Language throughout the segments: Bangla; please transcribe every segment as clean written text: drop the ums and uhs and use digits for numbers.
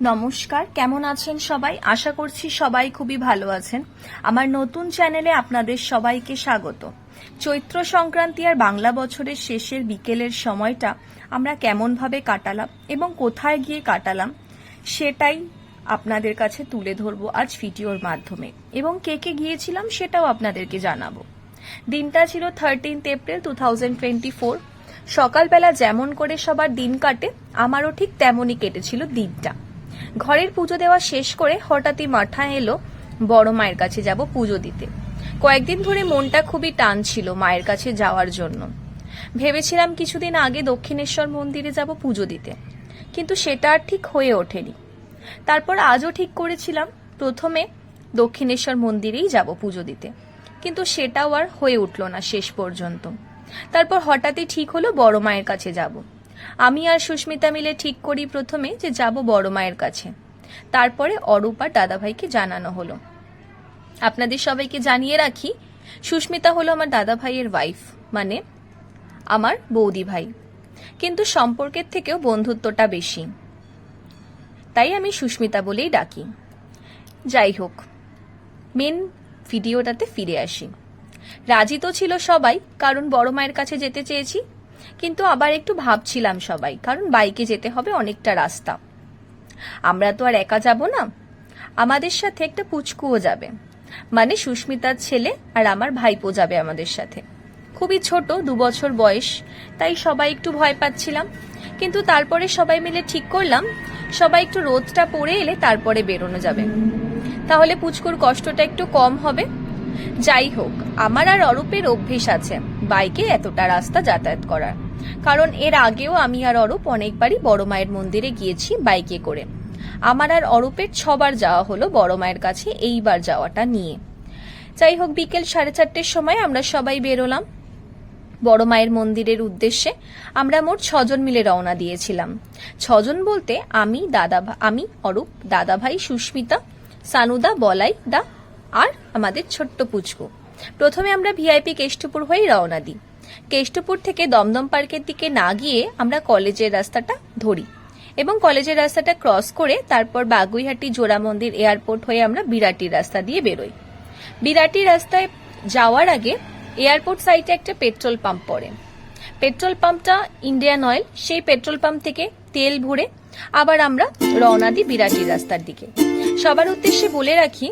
নমস্কার, কেমন আছেন সবাই? আশা করছি সবাই খুবই ভালো আছেন। আমার নতুন চ্যানেলে আপনাদের সবাইকে স্বাগত। চৈত্র সংক্রান্তি আর বাংলা বছরের শেষের বিকেলের সময়টা আমরা কেমনভাবে কাটালাম এবং কোথায় গিয়ে কাটালাম সেটাই আপনাদের কাছে তুলে ধরবো আজ ভিডিওর মাধ্যমে, এবং কে কে গিয়েছিলাম সেটাও আপনাদেরকে জানাবো। দিনটা ছিল 13 এপ্রিল 2024। সকালবেলা যেমন করে সবার দিন কাটে, আমারও ঠিক তেমনই কেটেছিল দিনটা। ঘরের পুজো দেওয়া শেষ করে হঠাৎই মাথায় এলো বড় মায়ের কাছে যাব পুজো দিতে। কয়েকদিন ধরে মনটা খুবই টান ছিল মায়ের কাছে যাওয়ার জন্য। ভেবেছিলাম কিছুদিন আগে দক্ষিণেশ্বর মন্দিরে যাব পুজো দিতে, কিন্তু সেটা আর ঠিক হয়ে ওঠেনি। তারপর আজও ঠিক করেছিলাম প্রথমে দক্ষিণেশ্বর মন্দিরেই যাব পুজো দিতে, কিন্তু সেটাও আর হয়ে উঠল না শেষ পর্যন্ত। তারপর হঠাৎই ঠিক হলো বড় মায়ের কাছে যাব। আমি আর সুস্মিতা মিলে ঠিক করি প্রথমে যে যাব বড় মায়ের কাছে। তারপরে অরূপ আর দাদাভাইকে জানানো হলো। আপনাদের সবাইকে জানিয়ে রাখি, সুস্মিতা হলো আমার দাদাভাইয়ের ওয়াইফ, মানে আমার বৌদি ভাই, কিন্তু সম্পর্কের থেকেও বন্ধুত্বটা বেশি, তাই আমি সুস্মিতা বলেই ডাকি। যাই হোক, মেন ভিডিওটাতে ফিরে আসি। রাজি তো ছিল সবাই, কারণ বড় মায়ের কাছে যেতে চেয়েছি, কিন্তু আবার একটু ভাবছিলাম সবাই, কারণ বাইকে যেতে হবে অনেকটা রাস্তা। আমরা তো আর একা যাব না, আমাদের সাথে একটা পুচকুও যাবে, মানে সুস্মিতার ছেলে আর আমার ভাইপো যাবে আমাদের সাথে। খুবই ছোট, 2 বছর বয়স, তাই সবাই একটু ভয় পাচ্ছিলাম। কিন্তু তারপরে সবাই মিলে ঠিক করলাম সবাই একটু রোদটা পড়ে এলে তারপরে বেরোনো যাবে, তাহলে পুচকুর কষ্টটা একটু কম হবে। যাই হোক, আমার আর অরূপের অভ্যেস আছে বাইকে এতটা রাস্তা যাতায়াত করার, কারণ এর আগেও আমি আর অরূপ অনেকবারই বড় মায়ের মন্দিরে গিয়েছি বাইকে করে। আমার আর অরূপের 6 বার যাওয়া হলো বড় মায়ের কাছে, এইবার যাওয়াটা নিয়ে। যাই হোক, বিকেল 4:30-র সময় আমরা সবাই বেরোলাম বড় মায়ের মন্দিরের উদ্দেশ্যে। আমরা মোট 6 জন মিলে রওনা দিয়েছিলাম। 6 জন বলতে আমি, অরূপ, দাদাভাই, সুস্মিতা, সানুদা, বলাই দা আর আমাদের ছোট্ট পুচকু। প্রথমে আমরা ভিআইপি কেষ্টপুর হয়ে রওনা দিই। কেষ্টপুর থেকে দমদম পার্কের দিকে না গিয়ে আমরা কলেজের রাস্তাটা ধরি, এবং কলেজের রাস্তাটা ক্রস করে তারপর বাগুইহাটি জোড়া মন্দির এয়ারপোর্ট হয়ে আমরা বিরাটির রাস্তা দিয়ে বেরোই। বিরাটির রাস্তায় যাওয়ার আগে এয়ারপোর্ট সাইটে একটা পেট্রোল পাম্প পড়ে। পেট্রোল পাম্পটা ইন্ডিয়ান অয়েল। সেই পেট্রোল পাম্প থেকে তেল ভরে আবার আমরা রওনা দিই বিরাটির রাস্তার দিকে। সবার উদ্দেশ্যে বলে রাখি,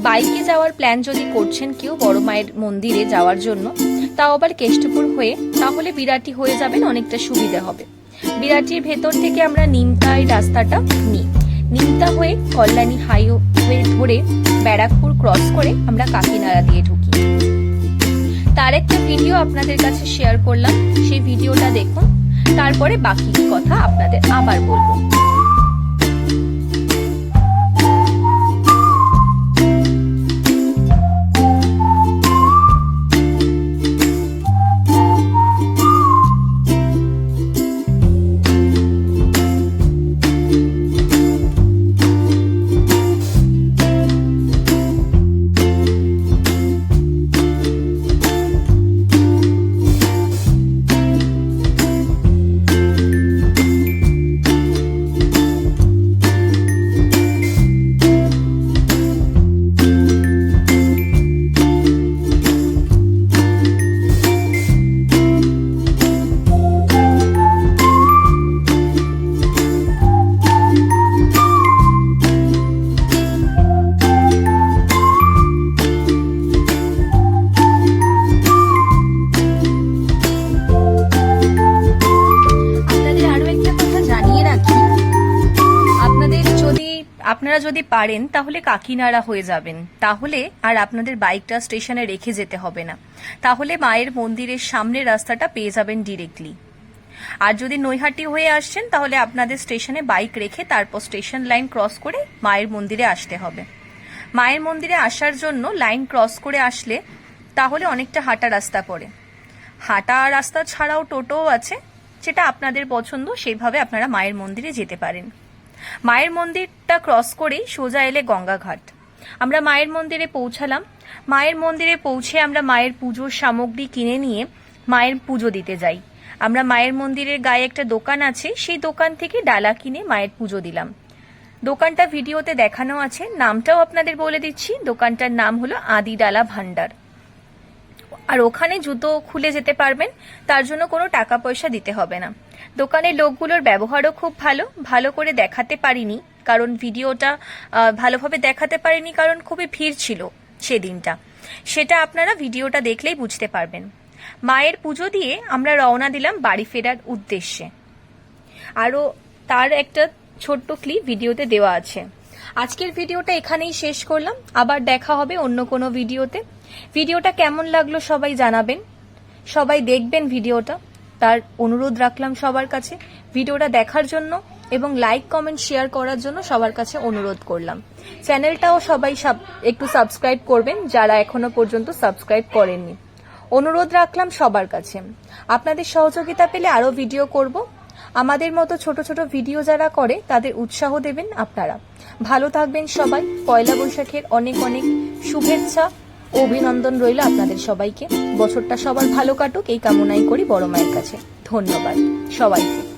বাইকে যাওয়ার প্ল্যান যদি করছেন কেউ বড় মায়ের মন্দিরে যাওয়ার জন্য, তাও আবার কেষ্টপুর হয়ে, তাহলে বিরাটি হয়ে যাবেন, অনেকটা সুবিধা হবে। বিরাটির ভেতর থেকে আমরা নিমতা এই রাস্তাটা নিই। নিমতা হয়ে কল্যাণী হাইওয়ে ধরে ব্যারাকপুর ক্রস করে আমরা কাকিনাড়া দিয়ে ঢুকি। তার একটা ভিডিও আপনাদের কাছে শেয়ার করলাম, সেই ভিডিওটা দেখুন, তারপরে বাকি কথা আপনাদের আবার বলবো। আপনারা যদি পারেন তাহলে কাকিনাড়া হয়ে যাবেন, তাহলে আর আপনাদের বাইকটা স্টেশনে রেখে যেতে হবে না। তাহলে মায়ের মন্দিরের সামনের রাস্তাটা পেয়ে যাবেন ডিরেক্টলি। আর যদি নৈহাটি হয়ে আসছেন তাহলে আপনাদের স্টেশনে বাইক রেখে তারপর স্টেশন লাইন ক্রস করে মায়ের মন্দিরে আসতে হবে। মায়ের মন্দিরে আসার জন্য লাইন ক্রস করে আসলে তাহলে অনেকটা হাঁটা রাস্তা পড়ে। হাঁটা রাস্তা ছাড়াও টোটোও আছে, যেটা আপনাদের পছন্দ সেইভাবে আপনারা মায়ের মন্দিরে যেতে পারেন। মায়ের মন্দিরটা ক্রস করেই সোজা এলে গঙ্গাঘাট। আমরা মায়ের মন্দিরে পৌঁছালাম। মায়ের মন্দিরে পৌঁছে আমরা মায়ের পুজোর সামগ্রী কিনে নিয়ে মায়ের পুজো দিতে যাই। আমরা মায়ের মন্দিরের গায়ে একটা দোকান আছে, সেই দোকান থেকে ডালা কিনে মায়ের পুজো দিলাম। দোকানটা ভিডিওতে দেখানো আছে, নামটাও আপনাদের বলে দিচ্ছি। দোকানটার নাম হলো আদিডালা ভান্ডার। আর ওখানে জুতো খুলে যেতে পারবেন, তার জন্য কোনো টাকা পয়সা দিতে হবে না। দোকানের লোকগুলোর ব্যবহারও খুব ভালো। ভালো করে দেখাতে পারিনি কারণ ভিডিওটা ভালোভাবে দেখাতে পারিনি কারণ খুবই ভিড় ছিল সেদিনটা, সেটা আপনারা ভিডিওটা দেখলেই বুঝতে পারবেন। মায়ের পুজো দিয়ে আমরা রওনা দিলাম বাড়ি ফেরার উদ্দেশ্যে। আরও তার একটা ছোট্ট ক্লিপ ভিডিওতে দেওয়া আছে। আজকের ভিডিওটা এখানেই শেষ করলাম, আবার দেখা হবে অন্য কোনো ভিডিওতে। ভিডিওটা কেমন লাগলো সবাই জানাবেন, সবাই দেখবেন ভিডিওটা, তার অনুরোধ রাখলাম সবার কাছে। ভিডিওটা দেখার জন্য এবং লাইক কমেন্ট শেয়ার করার জন্য সবার কাছে অনুরোধ করলাম। চ্যানেলটাও সবাই একটু সাবস্ক্রাইব করবেন যারা এখনো পর্যন্ত সাবস্ক্রাইব করেননি। অনুরোধ রাখলাম সবার কাছে, আপনাদের সহযোগিতা পেলে আরও ভিডিও করব। আমাদের মতো ছোট ছোট ভিডিও যারা করে তাদের উৎসাহ দেবেন আপনারা। ভালো থাকবেন সবাই। পয়লা বৈশাখের অনেক অনেক শুভেচ্ছা ও অভিনন্দন রইল আপনাদের সবাইকে। বছরটা সবার ভালো কাটুক এই কামনাই করি বড় মায়ের কাছে। ধন্যবাদ সবাইকে।